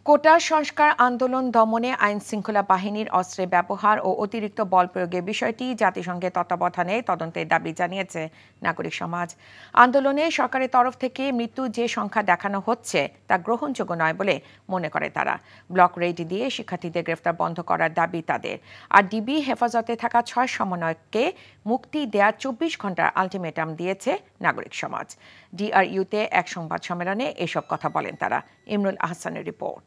কোটা সংস্কার আন্দোলন দমনে আইন শৃঙ্খলা বাহিনীর অস্ত্রের ব্যবহার ও অতিরিক্ত বল প্রয়োগের বিষয়টি জাতিসংঘের তত্ত্বাবধানে তদন্তের দাবি জানিয়েছে নাগরিক সমাজ। আন্দোলনে সরকারের তরফ থেকে মৃত্যুর যে সংখ্যা দেখানো হচ্ছে তা গ্রহণযোগ্য নয় বলে মনে করে তারা। ব্লক রেড দিয়ে শিক্ষার্থীদের গ্রেফতার বন্ধ করার দাবি তাদের। আর ডিবি হেফাজতে থাকা 6 সমন্বয়ককে মুক্তি দেওয়ার 24 ঘন্টার আলটিমেটাম দিয়েছে নাগরিক সমাজ। ডিআরইউতে এক সংবাদ সম্মেলনে এসব কথা বলেন তারা। ইমরুল আহসানের রিপোর্ট।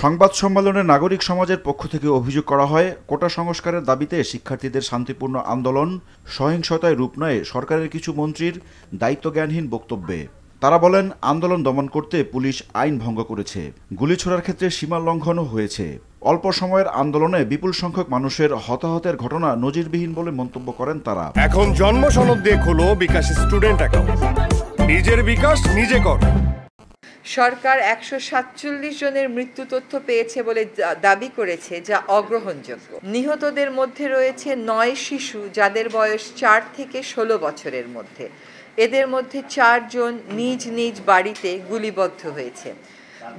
সংবাদ সম্মেলনে নাগরিক সমাজের পক্ষ থেকে অভিযোগ করা হয়, কোটা সংস্কারের দাবিতে শিক্ষার্থীদের শান্তিপূর্ণ আন্দোলন সহিংসতায় রূপ নেয় সরকারের কিছু মন্ত্রীর দায়িত্বজ্ঞানহীন বক্তব্যে। তারা বলেন, আন্দোলন দমন করতে পুলিশ আইন ভঙ্গ করেছে, গুলি ছোড়ার ক্ষেত্রে সীমা লঙ্ঘনও হয়েছে। অল্প সময়ের আন্দোলনে বিপুল সংখ্যক মানুষের হতাহতের ঘটনা নজিরবিহীন বলে মন্তব্য করেন তারা। এখন জন্ম সনদ দিয়ে খোলো বিকাশ স্টুডেন্ট অ্যাকাউন্ট, নিজের বিকাশ নিজে কর। সরকার 147 জনের মৃত্যু তথ্য পেয়েছে বলে দাবি করেছে, যা অগ্রহণযোগ্য। নিহতদের মধ্যে রয়েছে 9 শিশু যাদের বয়স 4 থেকে 16 বছরের মধ্যে। এদের মধ্যে 4 জন নিজ নিজ বাড়িতে গুলিবদ্ধ হয়েছে।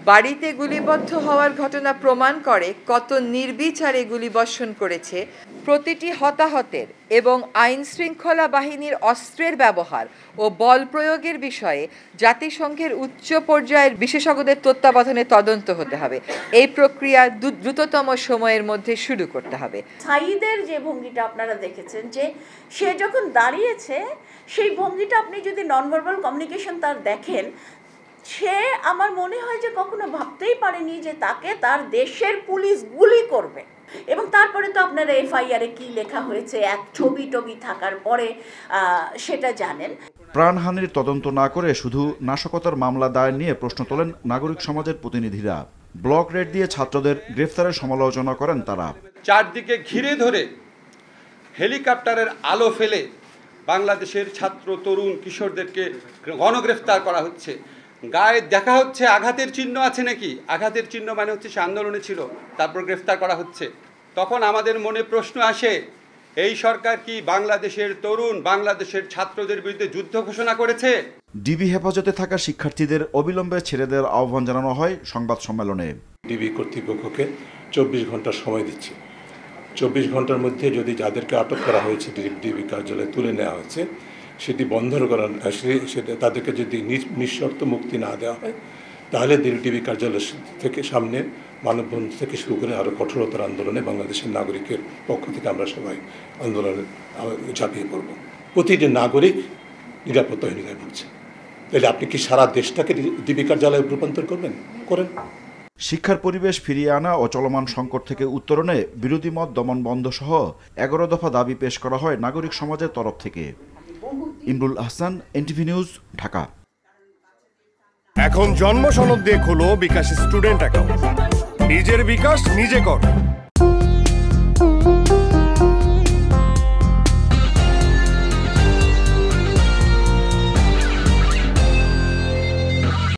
বাড়িতে গুলিবদ্ধ হওয়ার ঘটনা প্রমাণ করে কত নির্বিচারে গুলিবর্ষণ করেছে। প্রতিটি হতাহতের এবং আইন শৃঙ্খলা বাহিনীর অস্ত্রের ব্যবহার ও বল প্রয়োগের বিষয়ে জাতিসংঘের উচ্চ পর্যায়ের বিশেষজ্ঞদের তত্ত্বাবধানে তদন্ত হতে হবে। এই প্রক্রিয়া দ্রুততম সময়ের মধ্যে শুরু করতে হবে। সাঈদের যে ভঙ্গিটা আপনারা দেখেছেন, যে সে যখন দাঁড়িয়েছে সেই ভঙ্গিটা আপনি যদি নন ভার্বাল কমিউনিকেশন তার দেখেন, সে আমার মনে হয় যে কখনো ভাবতেই পারেনি যে তাকে তার দেশের পুলিশ গুলি করবে। এবং তারপরে তো আপনারা এফআইআর এ কি লেখা হয়েছে, এক ছবি থাকার পরে সেটা জানেন। প্রাণহানির তদন্ত না করে শুধু নাশকতার মামলা দায়ের নিয়ে প্রশ্ন তোলেন নাগরিক সমাজের প্রতিনিধিরা। ব্লক রেড দিয়ে ছাত্রদের গ্রেফতারের সমালোচনা করেন তারা। চারদিকে ঘিরে ধরে হেলিকপ্টারের আলো ফেলে বাংলাদেশের ছাত্র তরুণ কিশোরদেরকে গণগ্রেফতার করা হচ্ছে। গায়ে দেখা হচ্ছে আঘাতের চিহ্ন আছে নাকি, আঘাতের চিহ্ন মানে হচ্ছে সে আন্দোলনে ছিল, তারপর গ্রেফতার করা হচ্ছে। তখন আমাদের মনে প্রশ্ন আসে, এই সরকার কি বাংলাদেশের তরুণ, বাংলাদেশের ছাত্রদের বিরুদ্ধে যুদ্ধ ঘোষণা করেছে? ডিবি হেফাজতে থাকা শিক্ষার্থীদের অবিলম্বে ছেড়ে দেওয়ার আহ্বান জানানো হয় সংবাদ সম্মেলনে। ডিবি কর্তৃপক্ষকে 24 ঘন্টা সময় দিচ্ছে। 24 ঘন্টার মধ্যে যদি যাদেরকে আটক করা হয়েছে ডিবি কার্যালয়ে তুলে নেওয়া হয়েছে, সেটি বন্ধ করা, সেটা তাদেরকে যদি নিঃশর্ত মুক্তি না দেওয়া হয়, তাহলে ডিবি কার্যালয় থেকে সামনে মানববন্ধন থেকে শুরু করে আরও কঠোরতার আন্দোলনে বাংলাদেশের নাগরিকের পক্ষ থেকে আমরা সবাই আন্দোলনে ঝাঁপিয়ে পড়ব। প্রতিটি নাগরিক নিরাপত্তাহীনতায় ভুগছে। তাহলে আপনি কি সারা দেশটাকে ডিবি কার্যালয়ে রূপান্তর করবেন? করেন। শিক্ষার পরিবেশ ফিরিয়ে আনা ও চলমান সংকট থেকে উত্তরণে বিরোধী মত দমন বন্ধ সহ 11 দফা দাবি পেশ করা হয় নাগরিক সমাজের তরফ থেকে। Imrul Ahsan, NTV news, Dhaka. এখন জন্ম সনদ দিয়ে খোলো বিকাশ স্টুডেন্ট অ্যাকাউন্ট, নিজের বিকাশ নিজে কর।